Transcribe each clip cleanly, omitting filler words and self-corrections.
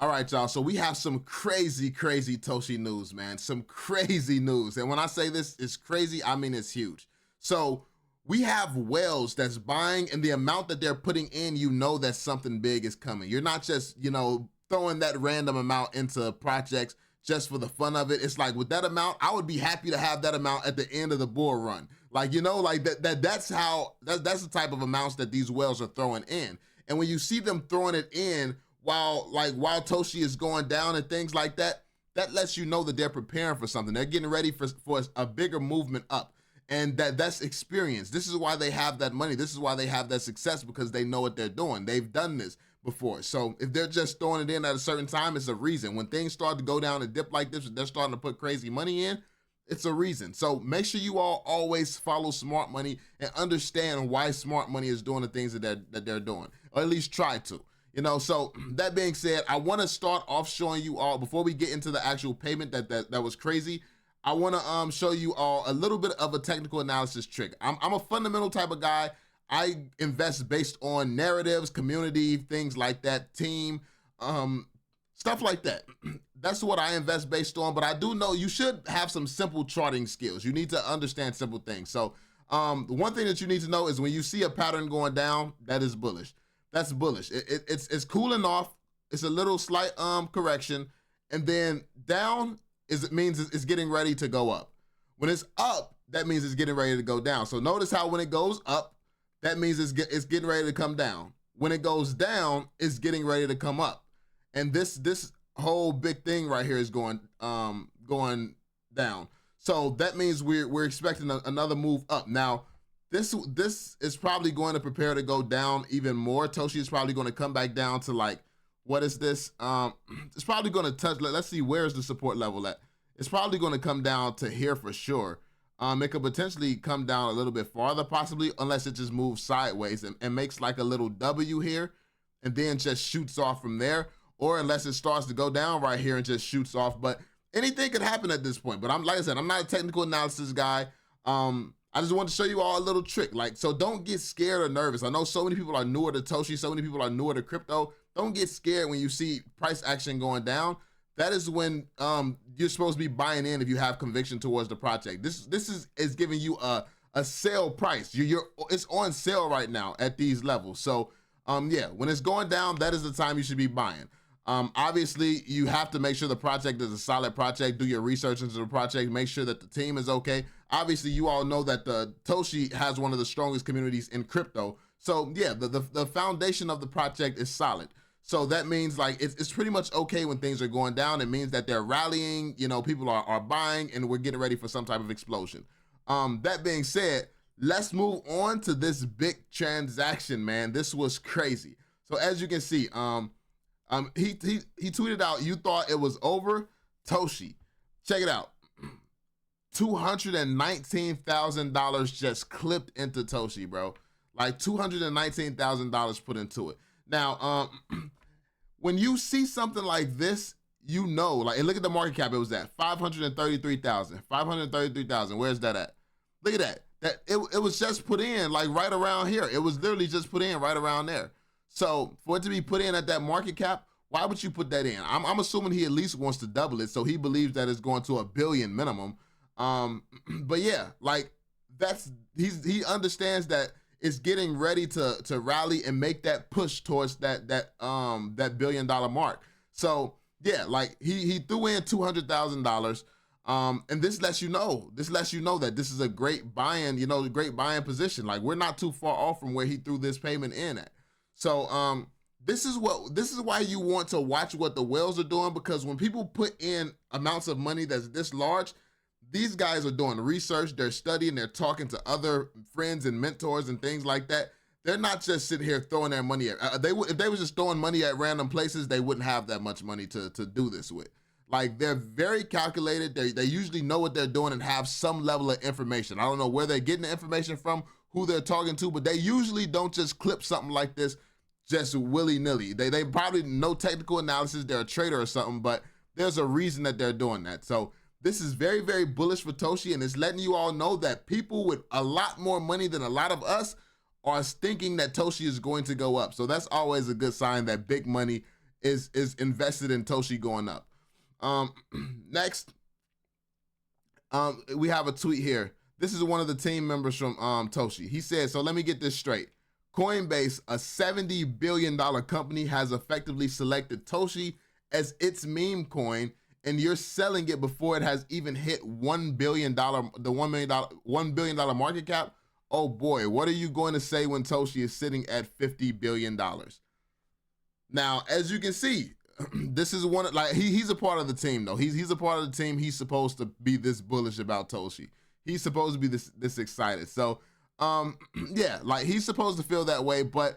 All right, y'all. So we have some crazy, crazy Toshi news, man. Some crazy news. And when I say this is crazy, I mean it's huge. So we have whales that's buying, and the amount that they're putting in, you know that something big is coming. You're not just, throwing that random amount into projects just for the fun of it. It's like with that amount, I would be happy to have that amount at the end of the bull run. Like, that's the type of amounts that these whales are throwing in. And when you see them throwing it in while Toshi is going down and things like that, that lets you know that they're preparing for something. They're getting ready for a bigger movement up. And that's experience. This is why they have that money. This is why they have that success, because they know what they're doing. They've done this before. So if they're just throwing it in at a certain time, it's a reason. When things start to go down and dip like this, they're starting to put crazy money in, it's a reason. So make sure you all always follow smart money and understand why smart money is doing the things that they're doing, or at least try to. So that being said, I want to start off showing you all, before we get into the actual payment that was crazy, I want to show you all a little bit of a technical analysis trick. I'm a fundamental type of guy. I invest based on narratives, community, things like that, team, stuff like that. That's what I invest based on, but I do know you should have some simple charting skills. You need to understand simple things. So the one thing that you need to know is when you see a pattern going down, that is bullish. That's bullish. It's cooling off. It's a little slight correction, and then down it means it's getting ready to go up. When it's up, that means it's getting ready to go down. So notice how when it goes up, that means it's getting ready to come down. When it goes down, it's getting ready to come up. And this whole big thing right here is going down. So that means we're expecting another move up. Now, this is probably going to prepare to go down even more. Toshi is probably going to come back down to like, what is this? It's probably going to touch, let's see, where's the support level at? It's probably going to come down to here for sure. It could potentially come down a little bit farther, possibly, unless it just moves sideways and makes like a little W here and then just shoots off from there, or unless it starts to go down right here and just shoots off. But anything could happen at this point. But like I said, I'm not a technical analysis guy. I just want to show you all a little trick. So don't get scared or nervous. I know so many people are newer to Toshi, so many people are newer to crypto. Don't get scared when you see price action going down. That is when you're supposed to be buying in if you have conviction towards the project. This is giving you a sale price. It's on sale right now at these levels. So yeah, when it's going down, that is the time you should be buying. Obviously, you have to make sure the project is a solid project. Do your research into the project. Make sure that the team is okay. Obviously, you all know that the Toshi has one of the strongest communities in crypto. So yeah, the foundation of the project is solid. So that means like it's pretty much okay when things are going down. It means that they're rallying, people are buying, and we're getting ready for some type of explosion. That being said, let's move on to this big transaction, man. This was crazy. So as you can see, he tweeted out, "You thought it was over, Toshi." Check it out. $219,000 just clipped into Toshi, bro. Like $219,000 put into it. Now, when you see something like this, like, and look at the market cap. It was at 533,000. 533,000. Where's that at? Look at that. It was just put in like right around here. It was literally just put in right around there. So for it to be put in at that market cap, why would you put that in? I'm assuming he at least wants to double it, so he believes that it's going to $1 billion minimum. But yeah, like he understands that it's getting ready to rally and make that push towards that $1 billion mark. So yeah, like he threw in $200,000. And this lets you know that this is a great buying, great buying position. Like we're not too far off from where he threw this payment in at. So this is why you want to watch what the whales are doing, because when people put in amounts of money that's this large, these guys are doing research, they're studying, they're talking to other friends and mentors and things like that. They're not just sitting here throwing their money at, if they were just throwing money at random places, they wouldn't have that much money to do this with. Like they're very calculated. They usually know what they're doing and have some level of information. I don't know where they're getting the information from, who they're talking to, but they usually don't just clip something like this just willy-nilly. They probably know technical analysis, they're a trader or something, but there's a reason that they're doing that. So this is very, very bullish for Toshi, and it's letting you all know that people with a lot more money than a lot of us are thinking that Toshi is going to go up. So that's always a good sign that big money is invested in Toshi going up. Next, we have a tweet here. This is one of the team members from Toshi. He said, so let me get this straight. Coinbase, a $70 billion company, has effectively selected Toshi as its meme coin, and you're selling it before it has even hit $1 billion, the $1 billion market cap. Oh boy, what are you going to say when Toshi is sitting at $50 billion? Now, as you can see, this is one, like, he's a part of the team though. He's a part of the team. He's supposed to be this bullish about Toshi. He's supposed to be this excited. So, yeah, like, he's supposed to feel that way, but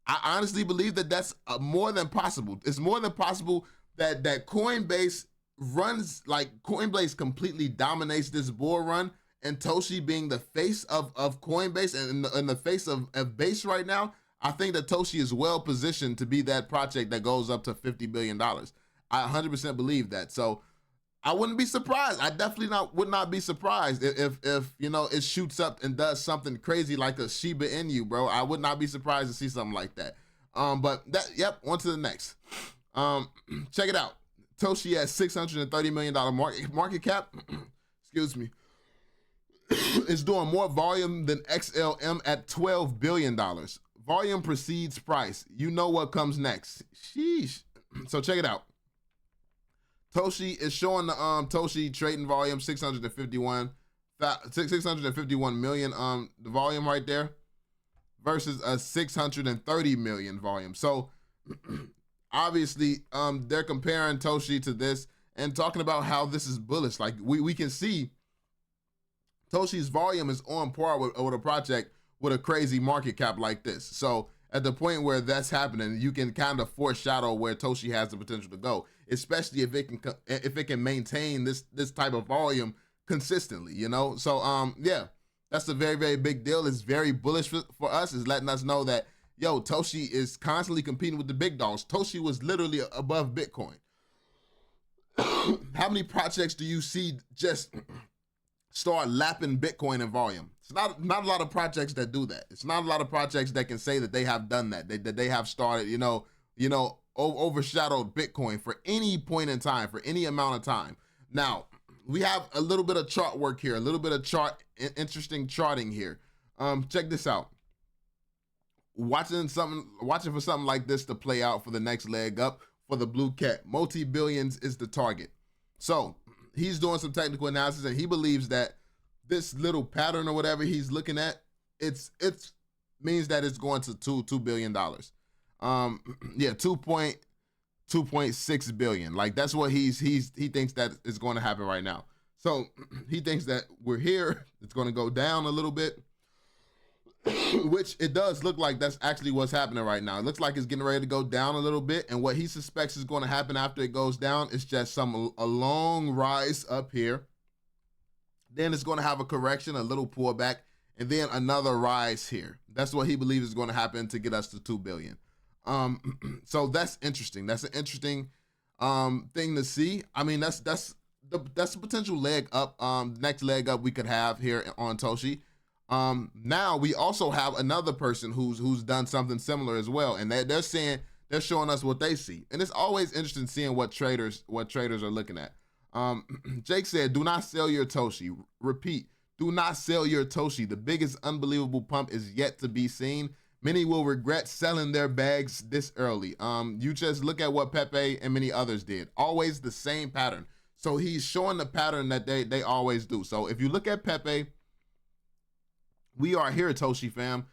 I honestly believe that that's more than possible. It's more than possible that Coinbase runs, like, Coinbase completely dominates this bull run, and Toshi being the face of Coinbase and in the face of Base right now, I think that Toshi is well positioned to be that project that goes up to $50 billion. I 100% believe that. So I wouldn't be surprised. I definitely would not be surprised if you know, it shoots up and does something crazy like a Shiba Inu, bro. I would not be surprised to see something like that. But that, yep, on to the next. Check it out. Toshi has $630 million market cap. Excuse me. It's doing more volume than XLM at $12 billion. Volume precedes price. You know what comes next. Sheesh. So check it out. Toshi is showing the Toshi trading volume 651 million the volume right there versus a 630 million volume. So obviously they're comparing Toshi to this and talking about how this is bullish. Like we can see Toshi's volume is on par with a project with a crazy market cap like this. So at the point where that's happening, you can kind of foreshadow where Toshi has the potential to go, especially if it can maintain this type of volume consistently, you know? So yeah, that's a very, very big deal. It's very bullish for us. It's letting us know that, yo, Toshi is constantly competing with the big dogs. Toshi was literally above Bitcoin. How many projects do you see just start lapping Bitcoin in volume? It's not a lot of projects that do that. It's not a lot of projects that can say that they have done that, that they have started, overshadowed Bitcoin for any point in time, for any amount of time. Now, we have a little bit of chart work here, a little bit of interesting charting here. Check this out. Watching for something like this to play out for the next leg up for the blue cat. Multi-billions is the target. So he's doing some technical analysis, and he believes that this little pattern or whatever he's looking at, it means that it's going to $2 billion. Yeah, 2.6 billion. Like, that's what he thinks that is going to happen right now. So he thinks that we're here. It's going to go down a little bit, which it does look like that's actually what's happening right now. It looks like it's getting ready to go down a little bit, and what he suspects is going to happen after it goes down is just a long rise up here. Then it's going to have a correction, a little pullback, and then another rise here. That's what he believes is going to happen to get us to 2 billion. So that's interesting. That's an interesting thing to see. I mean, that's the potential leg up, next leg up we could have here on Toshi. Now we also have another person who's done something similar as well, and they're showing us what they see. And it's always interesting seeing what traders are looking at. Jake said, do not sell your Toshi. Repeat, do not sell your Toshi. The biggest unbelievable pump is yet to be seen. Many will regret selling their bags this early. You just look at what Pepe and many others did. Always the same pattern. So he's showing the pattern that they always do. So if you look at Pepe, we are here, Toshi fam.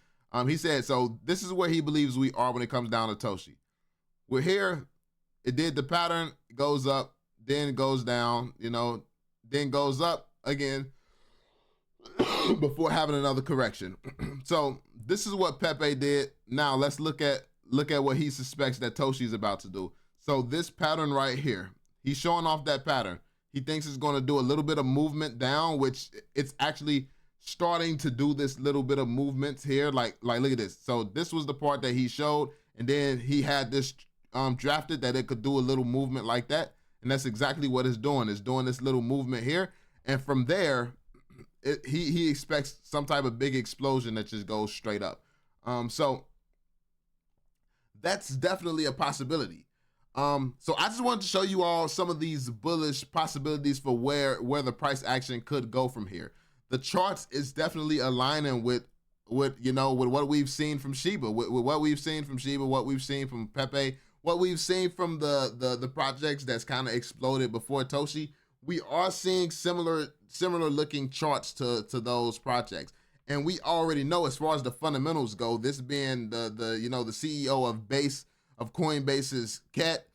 He said, so this is where he believes we are when it comes down to Toshi. We're here. It did the pattern, goes up, then goes down, then goes up again before having another correction. So this is what Pepe did. Now let's look at what he suspects that Toshi is about to do. So this pattern right here, he's showing off that pattern. He thinks it's going to do a little bit of movement down, which it's actually starting to do this little bit of movements here. Like look at this. So this was the part that he showed, and then he had this drafted that it could do a little movement like that. And that's exactly what it's doing. It's doing this little movement here. And from there, he expects some type of big explosion that just goes straight up. So that's definitely a possibility. So I just wanted to show you all some of these bullish possibilities for where the price action could go from here. The charts is definitely aligning with what we've seen from Shiba, with what we've seen from Shiba, what we've seen from Pepe, what we've seen from the projects that's kind of exploded before Toshi. We are seeing similar looking charts to those projects. And we already know, as far as the fundamentals go, this being the CEO of Coinbase's cat,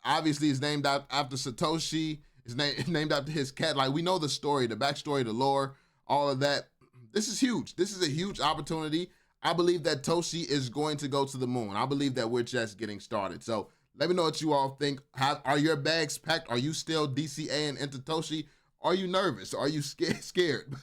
obviously is named after Satoshi. Is named after his cat. Like, we know the story, the backstory, the lore, all of that. This is huge. This is a huge opportunity. I believe that Toshi is going to go to the moon. I believe that we're just getting started. So let me know what you all think. Are your bags packed? Are you still DCAing into Toshi? Are you nervous? Are you scared?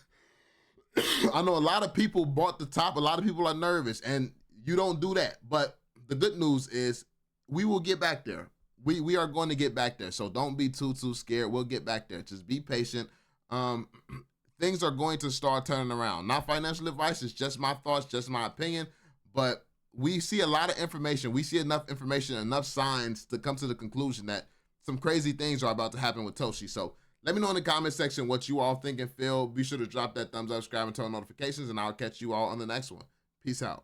I know a lot of people bought the top. A lot of people are nervous, and you don't do that. But the good news is we will get back there. We are going to get back there. So don't be too scared. We'll get back there. Just be patient. Things are going to start turning around. Not financial advice. It's just my thoughts, just my opinion. But we see a lot of information. We see enough information, enough signs to come to the conclusion that some crazy things are about to happen with Toshi. So let me know in the comment section what you all think and feel. Be sure to drop that thumbs up, subscribe, and turn on notifications, and I'll catch you all on the next one. Peace out.